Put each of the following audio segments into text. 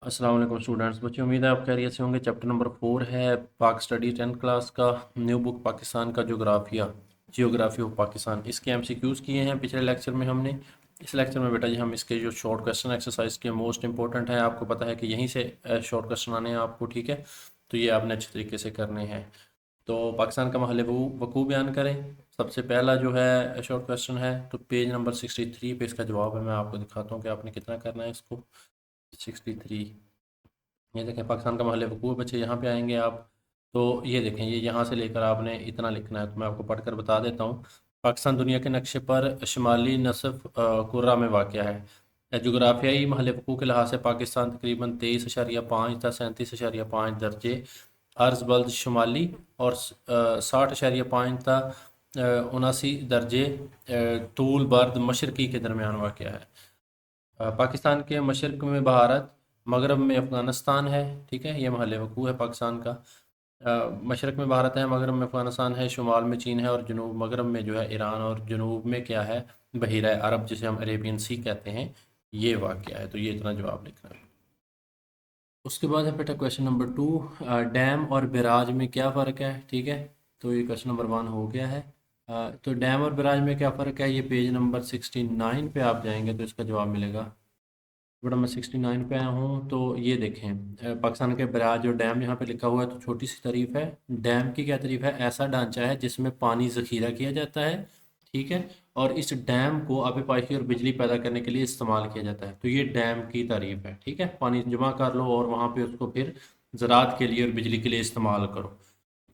अस्सलाम वालेकुम स्टूडेंट्स। बच्चों, उम्मीद है आप खैरियत से होंगे। चैप्टर नंबर 4 है पाक स्टडी 10th क्लास का, न्यू बुक पाकिस्तान का जोग्राफिया, जियोग्राफी ऑफ पाकिस्तान। इसके एमसीक्यूज़ किए हैं पिछले लेक्चर में हमने। इस लेक्चर में बेटा जी हम इसके जो शॉर्ट क्वेश्चन एक्सरसाइज के मोस्ट इंपॉर्टेंट हैं, आपको पता है कि यहीं से शॉर्ट क्वेश्चन आने हैं आपको, ठीक है। तो ये आपने अच्छे तरीके से करने हैं। तो पाकिस्तान का महल वकू बयान करें। सबसे पहला जो है शॉर्ट क्वेश्चन है, तो पेज नंबर 63 पे इसका जवाब है। मैं आपको दिखाता हूँ कि आपने कितना करना है इसको। 63, ये देखें पाकिस्तान का महल वकूअ। बच्चे यहाँ पे आएंगे आप, तो ये देखें ये यहाँ से लेकर आपने इतना लिखना है। तो मैं आपको पढ़कर बता देता हूँ। पाकिस्तान दुनिया के नक्शे पर शुमाली नसफ कुर्रा में वाक़ है। जोग्राफियाई महल वकूअ के लिहाज से पाकिस्तान तकरीबन 23.5 था 37.5 दर्जे अर्ज बल्द शुमाली, और 60.5 था 79 दर्जे तूल बर्द मशरक़ी के दरमियान वाक़ है। पाकिस्तान के मशरक़ में भारत, मगरब में अफ़गानिस्तान है, ठीक है। ये महल वकूअ है पाकिस्तान का। मशरक़ में भारत है, मगरब में अफ़गानिस्तान है, शुमाल में चीन है, और जनूब मगरब में जो है ईरान, और जनूब में क्या है, बहीरा अरब जिसे हम अरेबियन सी कहते हैं, ये वाक़या है। तो ये इतना जवाब लिखना है। उसके बाद है बेटा क्वेश्चन नंबर 2, डैम और बैराज में क्या फ़र्क है, ठीक है। तो ये क्वेश्चन नंबर 1 हो गया है। तो डैम और बैराज में क्या फ़र्क है, ये पेज नंबर 69 पे आप जाएंगे तो इसका जवाब मिलेगा। बड़ा मैं 69 पे आया हूँ, तो ये देखें पाकिस्तान के बराज और डैम यहाँ पे लिखा हुआ है, तो छोटी सी तारीफ है। डैम की क्या तारीफ है, ऐसा ढांचा है जिसमें पानी ज़ख़ीरा किया जाता है, ठीक है। और इस डैम को आबपाशी और बिजली पैदा करने के लिए इस्तेमाल किया जाता है। तो ये डैम की तारीफ है, ठीक है। पानी जमा कर लो और वहाँ पे उसको फिर ज़राअत के लिए और बिजली के लिए इस्तेमाल करो।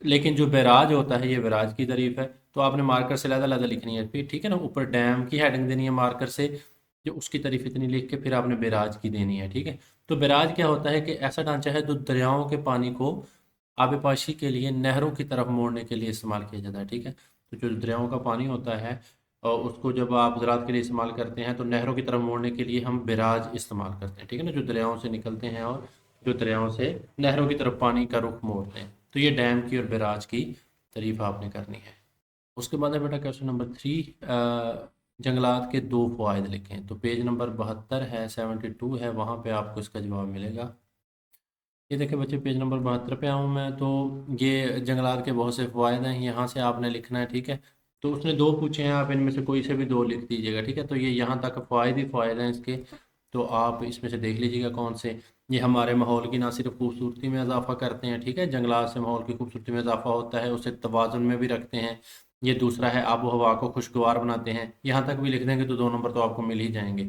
लेकिन जो बैराज होता है, ये बैराज की तारीफ है। तो आपने मार्कर से लहदा लिखनी है फिर, ठीक है ना। ऊपर डैम की हेडिंग देनी है मार्कर से, जो उसकी तारीफ इतनी लिख के फिर आपने बैराज की देनी है, ठीक है। तो बैराज क्या होता है कि ऐसा ढांचा है जो दरियाओं के पानी को आबपाशी के लिए नहरों की तरफ मोड़ने के लिए इस्तेमाल किया जाता है, ठीक है। तो जो दरियाओं का पानी होता है और उसको जब आप ज़राअत के लिए इस्तेमाल करते हैं, तो नहरों की तरफ मोड़ने के लिए हम बैराज इस्तेमाल करते हैं, ठीक है ना। जो दरियाओं से निकलते हैं और जो दरियाओं से नहरों की तरफ पानी का रुख मोड़ते हैं। तो ये डैम की और बैराज की तारीफ आपने करनी है। उसके बाद है बेटा क्वेश्चन नंबर 3, जंगलात के दो फ़वाइद लिखें। तो पेज नंबर 72 है, 72 है, वहाँ पे आपको इसका जवाब मिलेगा। ये देखिए बच्चे, पेज नंबर 72 पे आऊँ मैं, तो ये जंगलात के बहुत से फ़वाइद हैं, यहाँ से आपने लिखना है, ठीक है। तो उसने दो पूछे हैं, आप इनमें से कोई से भी दो लिख दीजिएगा, ठीक है। तो ये यहाँ तक फ़वाइद ही फ़वाइद हैं इसके, तो आप इसमें से देख लीजिएगा कौन से। ये हमारे माहौल की ना सिर्फ खूबसूरती में इजाफा करते हैं, ठीक है, जंगलात से माहौल की खूबसूरती में इजाफा होता है, उसे तवाज़ुन में भी रखते हैं। ये दूसरा है, आबो हवा को खुशगवार बनाते हैं। यहाँ तक भी लिख देंगे तो 2 नंबर तो आपको मिल ही जाएंगे।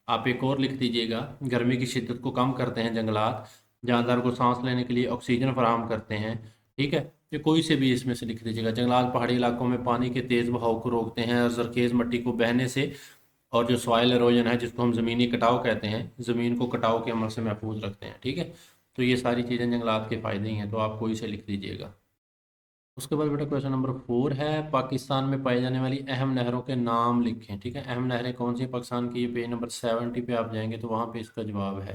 आप एक और लिख दीजिएगा, गर्मी की शिद्दत को कम करते हैं जंगलात, जानदार को सांस लेने के लिए ऑक्सीजन फराहम करते हैं, ठीक है। ये कोई से भी इसमें से लिख दीजिएगा। जंगलात पहाड़ी इलाकों में पानी के तेज़ बहाव को रोकते हैं और जरखेज़ मिट्टी को बहने से, और जो सॉइल एरोजन है जिसको हम ज़मीनी कटाव कहते हैं, ज़मीन को कटाव के अमल से महफूज रखते हैं, ठीक है। तो ये सारी चीज़ें जंगलात के फ़ायदे ही हैं, तो आप कोई से लिख दीजिएगा। उसके बाद बेटा क्वेश्चन नंबर 4 है, पाकिस्तान में पाई जाने वाली अहम नहरों के नाम लिखें, ठीक है। अहम नहरें कौन सी हैं पाकिस्तान की, ये पेज नंबर 70 पे आप जाएंगे तो वहाँ पे इसका जवाब है।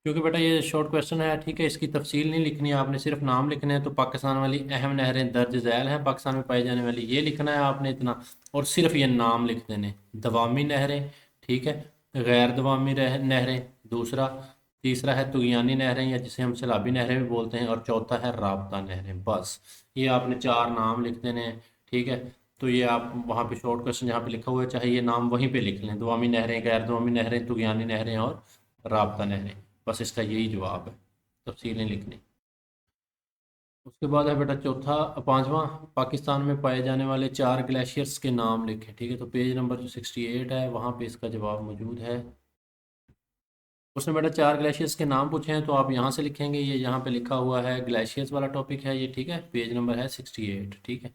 क्योंकि बेटा ये शॉर्ट क्वेश्चन है, ठीक है, इसकी तफसील नहीं लिखनी है आपने, सिर्फ नाम लिखने हैं। तो पाकिस्तान वाली अहम नहरें दर्ज झैल हैं पाकिस्तान में पाई जाने वाली, ये लिखना है आपने इतना, और सिर्फ ये नाम लिख देने। दवामी नहरें, ठीक है, गैर दवामी नहरें दूसरा, तीसरा है तुगयानी नहरें या जिसे हम सैलाबी नहरें भी बोलते हैं, और चौथा है राबता नहरें। बस ये आपने 4 नाम लिख देने हैं, ठीक है। तो ये आप वहाँ पे शॉर्ट क्वेश्चन जहाँ पे लिखा हुआ है, चाहे ये नाम वहीं पे लिख लें, दवामी नहरें, गैर दवामी नहरें, तुगयानी नहरें और राबता नहरें। बस इसका यही जवाब है, तफसीलें लिखनी। उसके बाद है बेटा चौथा, पांचवा, पाकिस्तान में पाए जाने वाले 4 ग्लेशियर्स के नाम लिखें, ठीक है। तो पेज नंबर जो 68 है वहाँ पे इसका जवाब मौजूद है। उसने बेटा 4 ग्लेशियर्स के नाम पूछे हैं, तो आप यहाँ से लिखेंगे। ये यहाँ पे लिखा हुआ है, ग्लेशियर्स वाला टॉपिक है ये, ठीक है। पेज नंबर है 68, ठीक है।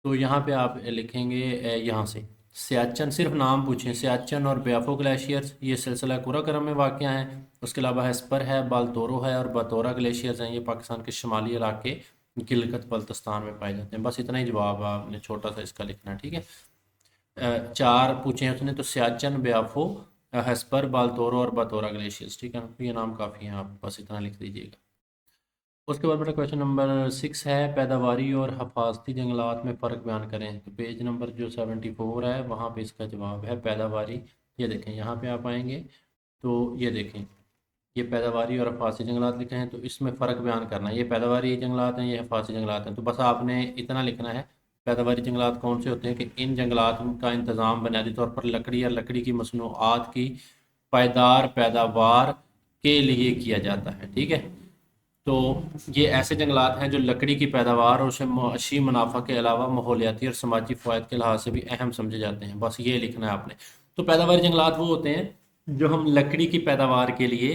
तो यहाँ पे आप लिखेंगे यहाँ से सियाचन, सिर्फ नाम पूछें, सियाचन और ब्याफो ग्लेशियर्स, ये सिलसिला कुराकरम में वाक़या हैं। उसके अलावा हेस्पर है, बाल्तोरो है, और बतौरा ग्लेशियर्स हैं, ये पाकिस्तान के शुमाली इलाके गिलगित बल्तिस्तान में पाए जाते हैं। बस इतना ही जवाब आपने छोटा सा इसका लिखना है, ठीक है। 4 पूछे हैं उसने, तो सियाचन, ब्याफो, हेस्पर, बाल्तोरो और बतौरा ग्लेशियर्स, ठीक है ना। तो ये नाम काफ़ी हैं, आप बस इतना लिख दीजिएगा। उसके बाद बेटा क्वेश्चन नंबर 6 है, पैदावारी और हफाजती जंगलात में फ़र्क बयान करें। तो पेज नंबर जो 74 है वहाँ पे इसका जवाब है पैदावारी। ये देखें, यहाँ पे आप आएंगे तो ये देखें, ये पैदावारी और हिफाज़ती जंगलात लिखे हैं, तो इसमें फ़र्क बयान करना है। ये पैदावारी जंगलात हैं, ये हिफाज़ती जंगलात हैं। तो बस आपने इतना लिखना है, पैदावारी जंगलात कौन से होते हैं कि इन जंगलात का इंतज़ाम बुनियादी तौर पर लकड़ी या लकड़ी की मसनूआत की पायदार पैदावार के लिए किया जाता है। ठीक है, तो ये ऐसे जंगलात हैं जो लकड़ी की पैदावार और उसे मआशी मुनाफा के अलावा माहौलियाती और समाजी फ़वाद के लिहाज से भी अहम समझे जाते हैं। बस ये लिखना है आपने। तो पैदावारी जंगलात वो होते हैं जो हम लकड़ी की पैदावार के लिए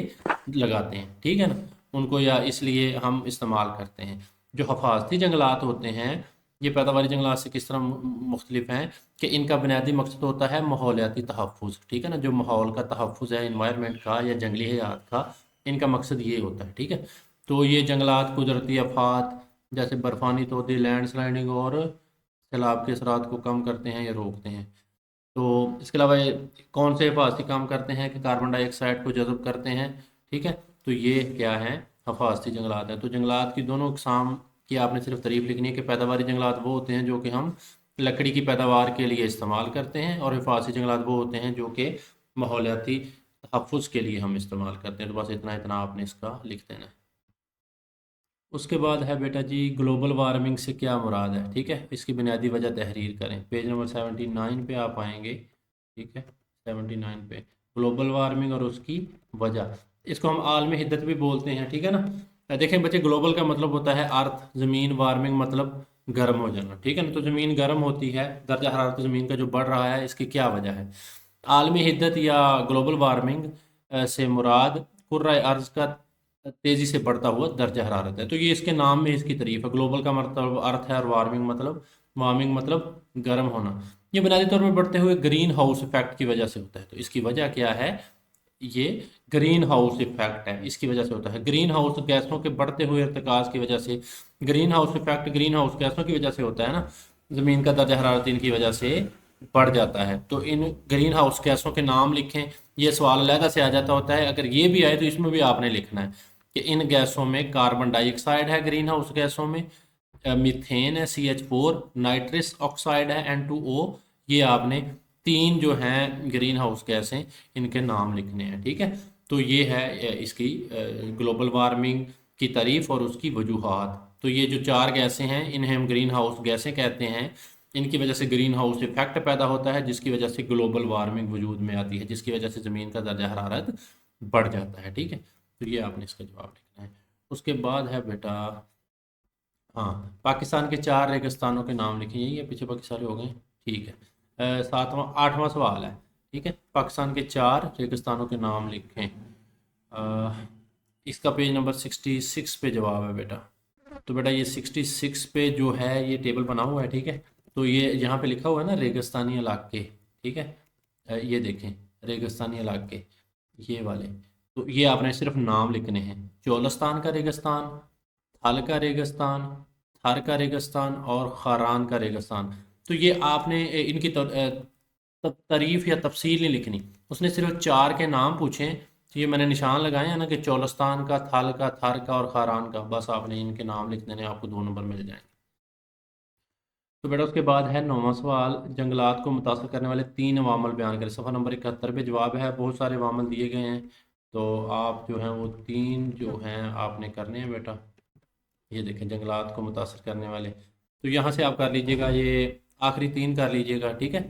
लगाते हैं, ठीक है ना, उनको या इसलिए हम इस्तेमाल करते हैं। जो हिफाजती जंगलात होते हैं, ये पैदावारी जंगलात से किस तरह मुख्तलिफ हैं कि इनका बुनियादी मकसद होता है माहौलियाती तहफ़्फ़ुज़, ठीक है ना, जो माहौल का तहफ़्फ़ुज़ है, इन्वायरमेंट का या जंगली हयात का, इनका मकसद ये होता है। ठीक है, तो ये जंगलात कुदरती आफात जैसे बर्फ़ानी तोदी, लैंड स्लाइडिंग और सैलाब के असरात को कम करते हैं या रोकते हैं। तो इसके अलावा ये कौन से हिफाजती काम करते हैं कि कार्बन डाइऑक्साइड को जज़ब करते हैं। ठीक है, तो ये क्या है, हिफाजती जंगलात हैं। तो जंगलात की दोनों अक़साम की आपने सिर्फ तारीफ़ लिखनी है कि पैदावारी जंगलात वो होते हैं जो कि हम लकड़ी की पैदावार के लिए इस्तेमाल करते हैं, और हिफाजती जंगलात वो होते हैं जो कि माहौलियाती तहफ़्फ़ुज़ के लिए हम इस्तेमाल करते हैं। तो बस इतना इतना आपने इसका लिख देना है। उसके बाद है बेटा जी, ग्लोबल वार्मिंग से क्या मुराद है। ठीक है, इसकी बुनियादी वजह तहरीर करें। पेज नंबर 79 पे आप आएंगे। ठीक है, 79 पे ग्लोबल वार्मिंग और उसकी वजह, इसको हम आलमी हिद्दत भी बोलते हैं। ठीक है ना, देखें बच्चे, ग्लोबल का मतलब होता है अर्थ, ज़मीन, वार्मिंग मतलब गर्म हो जाना। ठीक है ना, तो ज़मीन गर्म होती है, दर्जा हरारत ज़मीन का जो बढ़ रहा है, इसकी क्या वजह है। आलमी हिद्दत या ग्लोबल वार्मिंग से मुराद कुर्रा अर्ज़ का तेज़ी से बढ़ता हुआ दर्जा हरारत है। तो ये इसके नाम में इसकी तारीफ है। ग्लोबल का मतलब अर्थ है और वार्मिंग मतलब गर्म होना। ये बुनियादी तौर पर बढ़ते हुए ग्रीन हाउस इफेक्ट की वजह से होता है। तो इसकी वजह क्या है, ये ग्रीन हाउस इफेक्ट है, इसकी वजह से होता है। ग्रीन हाउस गैसों के बढ़ते हुए इर्तिकाज़ की वजह से, green house effect green house गैसों की वजह से होता है ना, ज़मीन का दर्जा हरारत इनकी वजह से बढ़ जाता है। तो इन ग्रीन हाउस गैसों के नाम लिखें। ये सवाल अलहदा से आ जाता होता है, अगर ये भी आए तो इसमें भी आपने लिखना है कि इन गैसों में कार्बन डाइऑक्साइड है, ग्रीन हाउस गैसों में मीथेन है CH4, नाइट्रस ऑक्साइड है N2O। ये आपने तीन जो हैं ग्रीन हाउस गैस हैं, इनके नाम लिखने हैं। ठीक है, तो ये है इसकी ग्लोबल वार्मिंग की तारीफ और उसकी वजूहात। तो ये जो चार गैसें हैं, इन्हें हम ग्रीन हाउस गैसें कहते हैं। इनकी वजह से ग्रीन हाउस इफेक्ट पैदा होता है, जिसकी वजह से ग्लोबल वार्मिंग वजूद में आती है, जिसकी वजह से ज़मीन का दर्जा हरारत बढ़ जाता है। ठीक है, तो ये आपने इसका जवाब लिखना है। उसके बाद है बेटा, हाँ, पाकिस्तान के चार रेगिस्तानों के नाम लिखे। यही है, पीछे बाकी सारे हो गए। ठीक है, 8वां सवाल है। ठीक है, पाकिस्तान के चार रेगिस्तानों के नाम लिखें। इसका पेज नंबर 66 पे जवाब है बेटा। तो बेटा ये 66 पे जो है ये टेबल बना हुआ है। ठीक है, तो ये यहाँ पे लिखा हुआ है ना रेगिस्तानी इलाके। ठीक है, ये देखें रेगिस्तानी इलाके, ये वाले। तो ये आपने सिर्फ नाम लिखने हैं। चोलस्तान का रेगिस्तान, थल का रेगिस्तान, थार का रेगिस्तान और खारान का रेगिस्तान। तो ये आपने इनकी तारीफ या तफसील नहीं लिखनी। उसने सिर्फ चार के नाम पूछे, तो ये मैंने निशान लगाए हैं ना कि चोलस्तान का, थल का, थार का और खारान का। बस आपने इनके नाम लिख देने, आपको 2 नंबर मिल जाएंगे। तो बेटा उसके बाद है 9वां सवाल, जंगलात को मुतासर करने वाले 3 अवामल बयान करें। सफ़ा नंबर 71 पे जवाब है। बहुत सारे अवामल दिए गए हैं, तो आप जो हैं वो 3 जो हैं आपने करने हैं बेटा। ये देखें जंगलात को मुतासर करने वाले, तो यहाँ से आप कर लीजिएगा, ये आखिरी 3 कर लीजिएगा। ठीक है,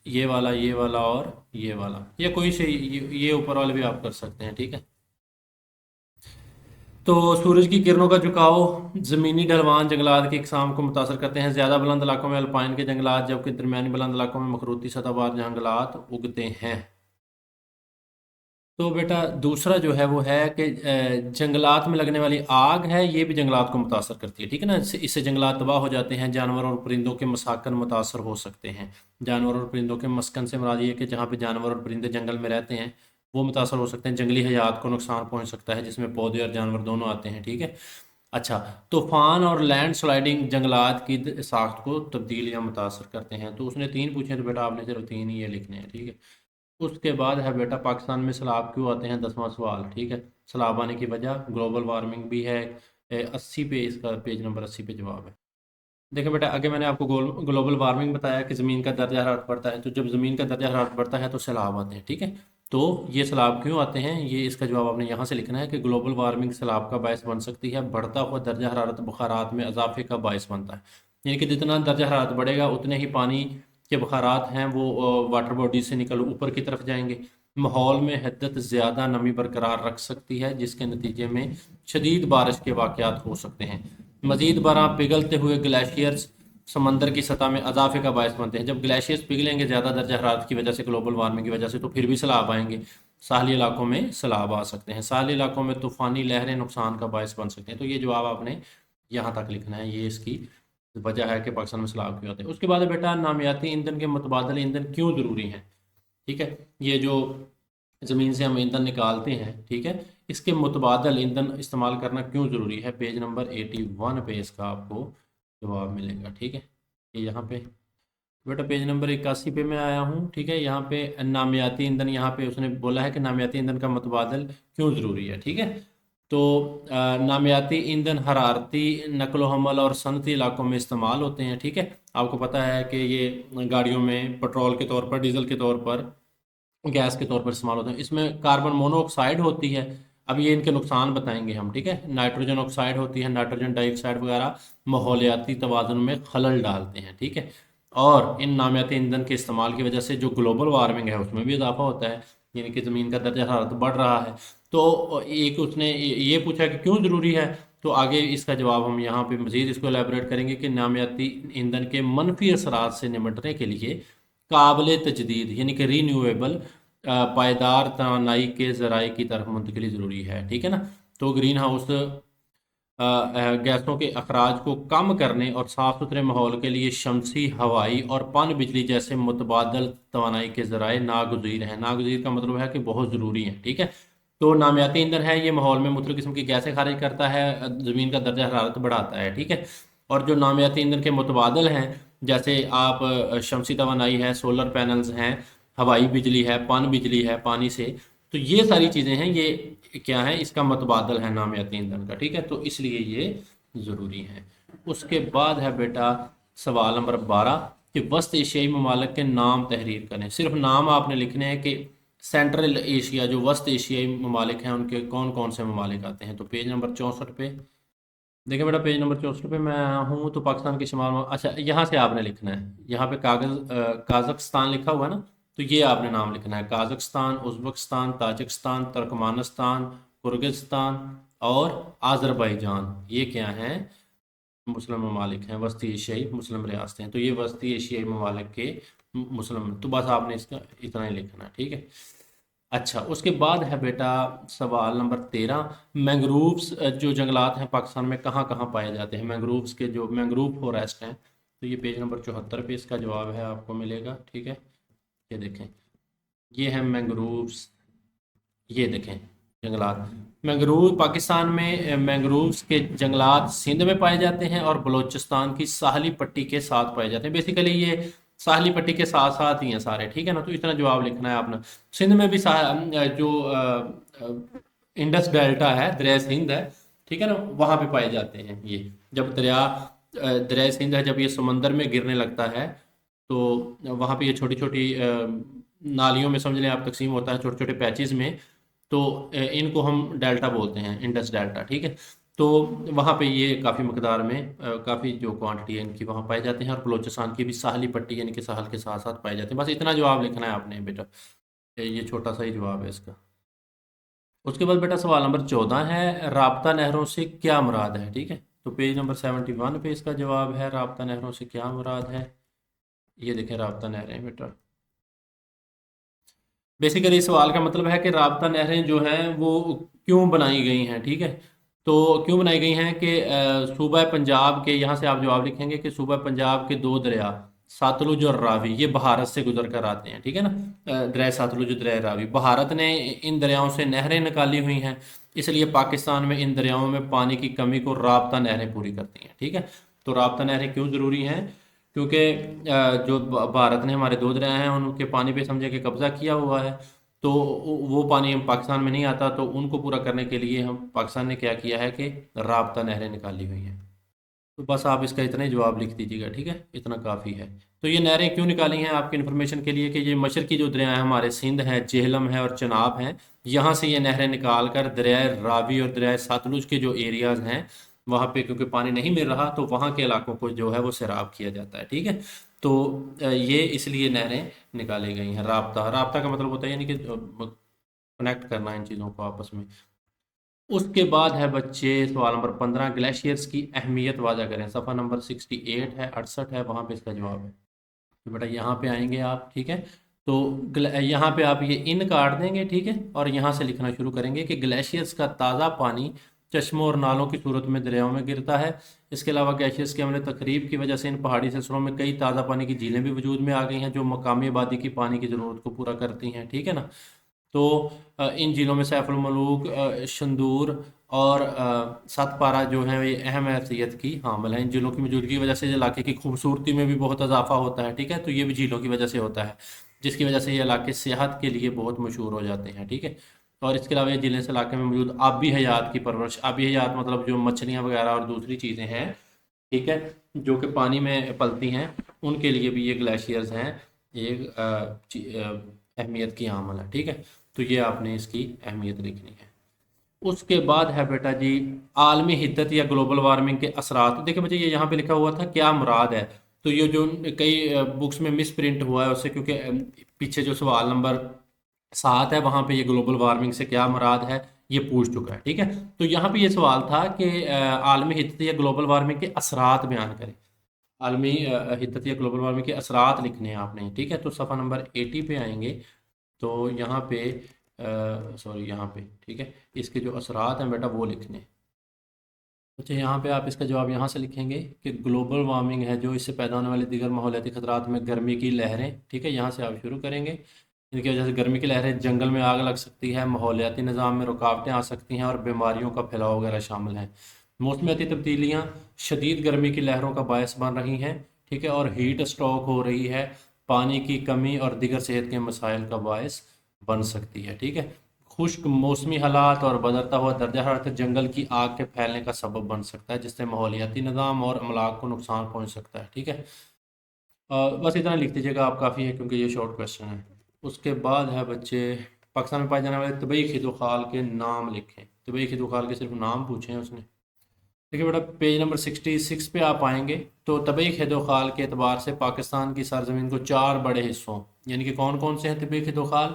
ये वाला और ये वाला, या कोई से ये ऊपर वाले भी आप कर सकते हैं। ठीक है, तो सूरज की किरणों का झुकाव ज़मीनी ढलवान जंगलात की इकसाम को मुतासर करते हैं। ज़्यादा बुलंद इलाकों में अल्पाइन के जंगलात, जबकि दरमियानी बुलंद इलाकों में मखरूती सतहवार जंगलात उगते हैं। तो बेटा दूसरा जो है वो है कि जंगलात में लगने वाली आग है, ये भी जंगलात को मुतासर करती है। ठीक है ना, इससे जंगलात तबाह हो जाते हैं। जानवर और परिंदों के मसाकन मुतासर हो सकते हैं। जानवर और परिंदों के मस्कन से मुराद ये है कि जहाँ पे जानवर और परिंदे जंगल में रहते हैं, वो मुतासर हो सकते हैं। जंगली हयात को नुकसान पहुँच सकता है, जिसमें पौधे और जानवर दोनों आते हैं। ठीक है, अच्छा, तूफान और लैंड स्लाइडिंग जंगलात की साख्त को तब्दील या मुतासर करते हैं। तो उसने 3 पूछे, तो बेटा आपने सिर्फ 3 ही ये लिखने हैं। ठीक है, उसके बाद है बेटा पाकिस्तान में सैलाब क्यों आते हैं, 10वां सवाल। ठीक है, सैलाब आने की वजह ग्लोबल वार्मिंग भी है। 80 पे, इसका पेज नंबर 80 पे जवाब है। देखिए बेटा, आगे मैंने आपको ग्लोबल वार्मिंग बताया कि ज़मीन का दर्जा हरारत बढ़ता है, तो जब ज़मीन का दर्जा हरारत बढ़ता है तो सैलाब आते हैं। ठीक है, तो ये सैलाब क्यों आते हैं, ये इसका जवाब आपने यहाँ से लिखना है कि ग्लोबल वार्मिंग सैलाब का बायस बन सकती है। बढ़ता हुआ दर्जा हरारत बुखारात में इजाफे का बायस बनता है, यानी कि जितना दर्जा हरारत बढ़ेगा उतने ही पानी के बुखारात हैं वो वाटर बॉडी से निकल ऊपर की तरफ जाएंगे। माहौल में हिद्दत ज़्यादा नमी बरकरार रख सकती है, जिसके नतीजे में शदीद बारिश के वाक़यात हो सकते हैं। मज़ीद बरआं पिघलते हुए ग्लेशियर्स समंदर की सतह में इजाफे का बायस बनते हैं। जब ग्लेशियर्स पिघलेंगे ज़्यादा दर्जा हरारत की वजह से, ग्लोबल वार्मिंग की वजह से, तो फिर भी सैलाब आएंगे। साहली इलाकों में सैलाब आ सकते हैं। साहली इलाकों में तूफ़ानी लहरें नुकसान का बायस बन सकते हैं। तो ये जवाब आपने यहाँ तक लिखना है, ये इसकी वजह है कि पाकिस्तान में सैलाब क्यों आते हैं। उसके बाद बेटा नामियाती ईंधन के मुतबादल ईंधन क्यों ज़रूरी हैं। ठीक है, ये जो ज़मीन से हम ईंधन निकालते हैं, ठीक है, इसके मुतबादल ईंधन इस्तेमाल करना क्यों ज़रूरी है। पेज नंबर 81 पे इसका आपको जवाब मिलेगा। ठीक है, ये यहाँ पे बेटा पेज नंबर 81 पे मैं आया हूँ। ठीक है, यहाँ पे नामियाती ईंधन, यहाँ पे उसने बोला है कि नामियाती ईंधन का मुतबादल क्यों ज़रूरी है। ठीक है, तो नामियाती ईंधन हरारती नकलो हमल और सनती इलाकों में इस्तेमाल होते हैं। ठीक है, आपको पता है कि ये गाड़ियों में पेट्रोल के तौर पर, डीजल के तौर पर, गैस के तौर पर इस्तेमाल होते हैं। इसमें कार्बन मोनोऑक्साइड होती है। अब ये इनके नुकसान बताएंगे हम। ठीक है, नाइट्रोजन ऑक्साइड होती है, नाइट्रोजन डाइऑक्साइड वगैरह माहौलियाती तवाज़ुन में खलल डालते हैं। ठीक है, और इन नामियाती ईंधन के इस्तेमाल की वजह से जो ग्लोबल वार्मिंग है उसमें भी इजाफा होता है, यानी कि ज़मीन का दर्जा हरारत बढ़ रहा है। तो एक उसने ये पूछा कि क्यों ज़रूरी है, तो आगे इसका जवाब हम यहाँ पे मज़ीद इसको एलेबरेट करेंगे कि नामियाती ईंधन के मनफी असरात से निपटने के लिए काबिल तजदीद यानी कि रीन्यूएबल पायदार तवानाई के ज़राए की तरफ मुंतकली ज़रूरी है। ठीक है ना, तो ग्रीन हाउस गैसों के अखराज को कम करने और साफ़ सुथरे माहौल के लिए शमसी, हवाई और पन बिजली जैसे मुतबादल तवानाई के ज़राए नागुज़ीर हैं। नागुज़ीर का मतलब है कि बहुत ज़रूरी है। ठीक है, तो नामियाती ईंधन है, ये माहौल में मुख्तलिफ किस्म की गैसें खारिज करता है, ज़मीन का दर्जा हरारत बढ़ाता है। ठीक है, और जो नामियाती ईंधन के मुतबादल हैं, जैसे आप शमसी तवानाई है, सोलर पैनल्स हैं, हवाई बिजली है, पन बिजली है पानी से, तो ये सारी चीज़ें हैं, ये क्या है, इसका मुतबादल है नामियाती ईंधन का। ठीक है, तो इसलिए ये ज़रूरी है। उसके बाद है बेटा सवाल नंबर 12 कि वस्त एशियाई ममालिक के नाम तहरीर करें। सिर्फ नाम आपने लिखने हैं कि सेंट्रल एशिया, जो वस्त एशियाई ममालिक हैं, उनके कौन कौन से ममालिक आते हैं। तो पेज नंबर 64 पे देखिए बेटा, पेज नंबर 64 पे मैं आया हूँ। तो पाकिस्तान के शुमार में, अच्छा यहाँ से आपने लिखना है, यहाँ पे काज़ख्स्तान लिखा हुआ है ना, तो ये आपने नाम लिखना है। काज़ख्स्तान, उज़्बेकिस्तान, ताजिकिस्तान, तुर्कमानिस्तान, किर्गिस्तान और आज़रबाईजान, ये क्या हैं, मुस्लिम ममालिक हैं, वस्ती एशियाई मुस्लिम रियासतें हैं। तो ये वस्ती एशियाई ममालिक के मुस्लिम, तो बस आपने इसका इतना ही लिखना है। ठीक है, अच्छा उसके बाद है बेटा सवाल नंबर 13, मैंग्रोव्स जो जंगलात हैं पाकिस्तान में कहाँ कहाँ पाए जाते हैं। मैंग्रोव्स के जो मैंग्रोव फॉरेस्ट हैं, तो ये पेज नंबर 74 पे इसका जवाब है, आपको मिलेगा। ठीक है, ये देखें, ये है मैंग्रोव्स, ये देखें जंगलात। मैंग्रोव पाकिस्तान में मैंग्रोव्स के जंगलात सिंध में पाए जाते हैं और बलूचिस्तान की साहली पट्टी के साथ पाए जाते हैं। बेसिकली ये साहली पट्टी के साथ साथ ही हैं सारे। ठीक है ना, तो इतना जवाब लिखना है आपने। सिंध में भी जो इंडस डेल्टा है, दरिया सिंध है, ठीक है ना, वहाँ पे पाए जाते हैं ये। जब दरिया सिंध है, जब ये समंदर में गिरने लगता है, तो वहाँ पे ये छोटी छोटी नालियों में समझ लें आप तकसीम होता है, छोटे छोटे पैचेस में, तो इनको हम डेल्टा बोलते हैं, इंडस डेल्टा। ठीक है, तो वहाँ पे ये काफ़ी मकदार में काफ़ी जो क्वांटिटी है इनकी वहाँ पाए जाते हैं, और बलोचिस्तान की भी साहली पट्टी यानी कि साहल के साथ साथ पाए जाते हैं। बस इतना जवाब लिखना है आपने बेटा, ये छोटा सा ही जवाब है इसका। उसके बाद बेटा सवाल नंबर 14 है, राब्ता नहरों से क्या मुराद है। ठीक है, तो पेज नंबर 71 पे इसका जवाब है, राब्ता नहरों से क्या मुराद है। ये देखें राब्ता नहरें बेटा, बेसिकली इस सवाल का मतलब है कि राब्ता नहरें जो हैं वो क्यों बनाई गई हैं। ठीक है, तो क्यों बनाई गई हैं कि सूबा पंजाब के, यहाँ से आप जवाब लिखेंगे कि सूबा पंजाब के दो दरिया सतलुज और रावी ये बहारत से गुजर कर आते हैं। ठीक है ना, दरिया सतलुज, दरिया रावी, बहारत ने इन दरियाओं से नहरें निकाली हुई हैं, इसलिए पाकिस्तान में इन दरियाओं में पानी की कमी को राब्ता नहरें पूरी करती हैं। ठीक है, तो राब्ता नहरें क्यों ज़रूरी हैं, क्योंकि जो भारत ने हमारे दो दरिया हैं उनके पानी पे समझे कि कब्जा किया हुआ है, तो वो पानी हम पाकिस्तान में नहीं आता, तो उनको पूरा करने के लिए हम पाकिस्तान ने क्या किया है कि राब्ता नहरें निकाली हुई हैं। तो बस आप इसका इतना ही जवाब लिख दीजिएगा, ठीक है, इतना काफ़ी है। तो ये नहरें क्यों निकाली हैं आपकी इन्फॉर्मेशन के लिए कि ये मशरकी जो दरिया हैं हमारे, सिंध है, जेहलम है और चनाब हैं, यहाँ से ये नहरें निकाल कर दरिया रावी और दरिया सतलुज के जो एरियाज़ हैं वहाँ पे क्योंकि पानी नहीं मिल रहा तो वहाँ के इलाकों को जो है वो सैराब किया जाता है, ठीक है। तो ये इसलिए नहरें निकाली गई हैं। राब्ता, राब्ता का मतलब होता है यानी कि कनेक्ट करना इन चीज़ों को आपस में। उसके बाद है बच्चे सवाल नंबर 15, ग्लेशियर्स की अहमियत वाजा करें। सफ़ा नंबर 68 है, 68 है, वहाँ पे इसका जवाब है। तो बेटा यहाँ पे आएंगे आप, ठीक है। तो यहाँ पे आप ये इन काट देंगे, ठीक है, और यहाँ से लिखना शुरू करेंगे कि ग्लेशियर्स का ताज़ा पानी चश्मों और नालों की सूरत में दरियाओं में गिरता है। इसके अलावा ग्लेशियर्स के अमल तकरीब की वजह से इन पहाड़ी सिलसिलों में कई ताज़ा पानी की झीलें भी वजूद में आ गई हैं जो मकामी आबादी की पानी की ज़रूरत को पूरा करती हैं, ठीक है ना। तो इन झीलों में सैफुल मलूक, शंदूर और सतपारा जो है ये अहम हैसियत की हामिल है। इन झीलों की मौजूदगी की वजह से इलाके की खूबसूरती में भी बहुत इजाफा होता है, ठीक है। तो ये भी झीलों की वजह से होता है, जिसकी वजह से ये इलाके सेहत के लिए बहुत मशहूर हो जाते हैं, ठीक है। और इसके अलावा ये जिले इस इलाके में मौजूद आबी हयात की परवरिश, आबी हयात मतलब जो मछलियाँ वगैरह और दूसरी चीज़ें हैं, ठीक है, जो कि पानी में पलती हैं, उनके लिए भी ये ग्लेशियर्स हैं एक अहमियत की हामिल है, ठीक है। तो ये आपने इसकी अहमियत लिखनी है। उसके बाद है बेटा जी आलमी हिद्दत या ग्लोबल वार्मिंग के असरात। देखिए बच्चे ये यहाँ पे लिखा हुआ था क्या मुराद है, तो ये जो कई बुक्स में मिस प्रिंट हुआ है उससे, क्योंकि पीछे जो सवाल नंबर 7 है वहाँ पे ये ग्लोबल वार्मिंग से क्या मुराद है ये पूछ चुका है, ठीक है। तो यहाँ पे ये सवाल था कि आलमी हिद्दत या ग्लोबल वार्मिंग के असरात बयान करें। आलमी हिद्दत या ग्लोबल वार्मिंग के असरात लिखने हैं आपने, ठीक है। तो सफ़ा नंबर 80 पे आएंगे, तो यहाँ पे सॉरी यहाँ पे, ठीक है, इसके जो असरात हैं बेटा वो लिखने। अच्छा यहाँ पे आप इसका जवाब यहाँ से लिखेंगे कि ग्लोबल वार्मिंग है जो इससे पैदा होने वाले दीगर माहौलियाती खतरात में गर्मी की लहरें, ठीक है, यहाँ से आप शुरू करेंगे। इनकी वजह से गर्मी की लहरें, जंगल में आग लग सकती है, माहौलियाती निज़ाम में रुकावटें आ सकती हैं और बीमारियों का फैलाव वगैरह शामिल हैं। मौसमियाती तब्दीलियाँ शदीद गर्मी की लहरों का बायस बन रही हैं, ठीक है, और हीट स्ट्रोक हो रही है, पानी की कमी और दीगर सेहत के मसाइल का बायस बन सकती है, ठीक है। खुश्क मौसमी हालात और बदलता हुआ दर्जा हरारत जंगल की आग के फैलने का सबब बन सकता है, जिससे माहौलियाती निज़ाम और अमलाक को नुकसान पहुंच सकता है, ठीक है। बस इतना लिख दीजिएगा आप, काफ़ी है क्योंकि ये शॉर्ट क्वेश्चन है। उसके बाद है बच्चे पाकिस्तान में पाए जाने वाले तबई खिदोखाल के नाम लिखें। तबई खिदोखाल के सिर्फ नाम पूछे हैं उसने। देखिए बेटा पेज नंबर 66 पे आप आएंगे तो तबई खिदोखाल के अतबार से पाकिस्तान की सरजमीन को 4 बड़े हिस्सों, यानी कि कौन कौन से हैं तबई खिदोखाल,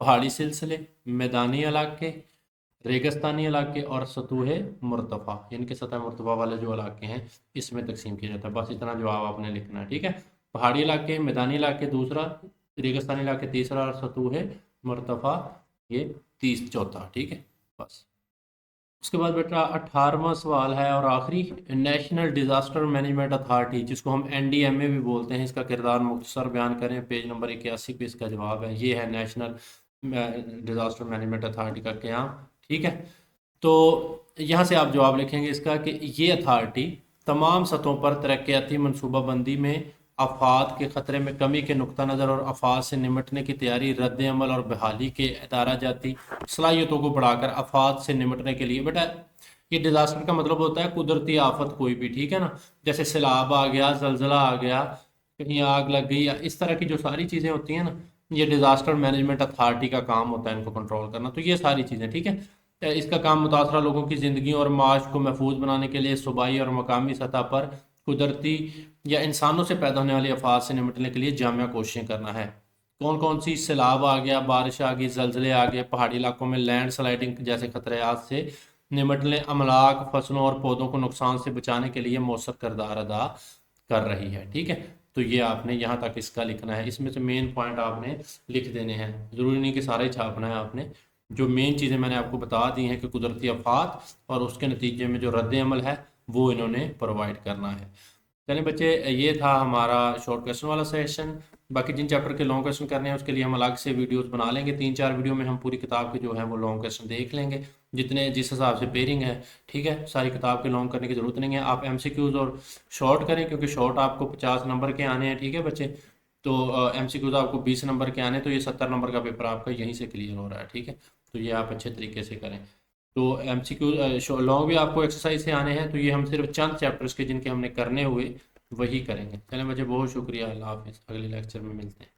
पहाड़ी सिलसिले, मैदानी इलाके, रेगिस्तानी इलाके और सतूह मुर्तफ़ा, यानी कि सतह मुर्तफ़ा वाले जो इलाके हैं इसमें तकसीम किया जाता है। बस इतना जवाब आपने लिखना है, ठीक है। पहाड़ी इलाके, मैदानी इलाके दूसरा, रेगिस्तानी इलाके तीसरा और सतूह मुर्तफ़ा ये चौथा, ठीक है। बस उसके बाद बेटा 18वां सवाल है और आखिरी, नेशनल डिज़ास्टर मैनेजमेंट अथॉरिटी जिसको हम NDMA भी बोलते हैं, इसका किरदार मुख्तसर बयान करें। पेज नंबर 81 पे इसका जवाब है, ये है नेशनल डिज़ास्टर मैनेजमेंट अथॉरिटी का क़याम, ठीक है। तो यहाँ से आप जवाब लिखेंगे इसका कि ये अथॉरिटी तमाम सतहों पर तरक्याती मनसूबाबंदी में आफात के ख़तरे में कमी के नुक्ता नज़र और आफात से निमटने की तैयारी, रद्द अमल और बहाली के इदारा जाती सलाहियतों को बढ़ाकर आफात से निमटने के लिए, बेटा ये डिज़ास्टर का मतलब होता है कुदरती आफत कोई भी, ठीक है ना, जैसे सैलाब आ गया, जलजला आ गया, कहीं आग लग गई, या इस तरह की जो सारी चीज़ें होती हैं ना, ये डिज़ास्टर मैनेजमेंट अथॉरिटी का काम होता है इनको कंट्रोल करना। तो ये सारी चीज़ें, ठीक है, इसका काम मुतासरा लोगों की ज़िंदगी और माश को महफूज बनाने के लिए सूबाई और मकामी सतह पर कुदरती या इंसानों से पैदा होने वाली आफात से निपटने के लिए जामिया कोशिशें करना है। कौन कौन सी, सैलाब आ गया, बारिश आ गई, जलजले आ गए, पहाड़ी इलाकों में लैंड स्लाइडिंग जैसे खतरात से निपटने, अमलाक, फसलों और पौधों को नुकसान से बचाने के लिए मौसर किरदार अदा कर रही है, ठीक है। तो ये आपने यहाँ तक इसका लिखना है, इसमें से मेन पॉइंट आपने लिख देने हैं, ज़रूरी नहीं कि सारा ही छापना है आपने। जो मेन चीज़ें मैंने आपको बता दी हैं कि कुदरती आफात और उसके नतीजे में जो रद्द अमल है वो इन्होंने प्रोवाइड करना है। चलिए बच्चे ये था हमारा शॉर्ट क्वेश्चन वाला सेशन। बाकी जिन चैप्टर के लॉन्ग क्वेश्चन करने हैं उसके लिए हम अलग से वीडियोस बना लेंगे, 3-4 वीडियो में हम पूरी किताब के जो है वो लॉन्ग क्वेश्चन देख लेंगे, जितने जिस हिसाब से पेयरिंग है, ठीक है। सारी किताब के लॉन्ग करने की ज़रूरत नहीं है, आप MCQs और शॉर्ट करें क्योंकि शॉर्ट आपको 50 नंबर के आने हैं, ठीक है बच्चे। तो MCQs आपको 20 नंबर के आने, तो ये 70 नंबर का पेपर आपका यहीं से क्लियर हो रहा है, ठीक है। तो ये आप अच्छे तरीके से करें। तो MCQ लॉन्ग भी आपको एक्सरसाइज से आने हैं, तो ये हम सिर्फ चंद चैप्टर्स के जिनके हमने करने हुए वही करेंगे। चलें, मुझे बहुत शुक्रिया, अल्लाह हाफिज़, अगले लेक्चर में मिलते हैं।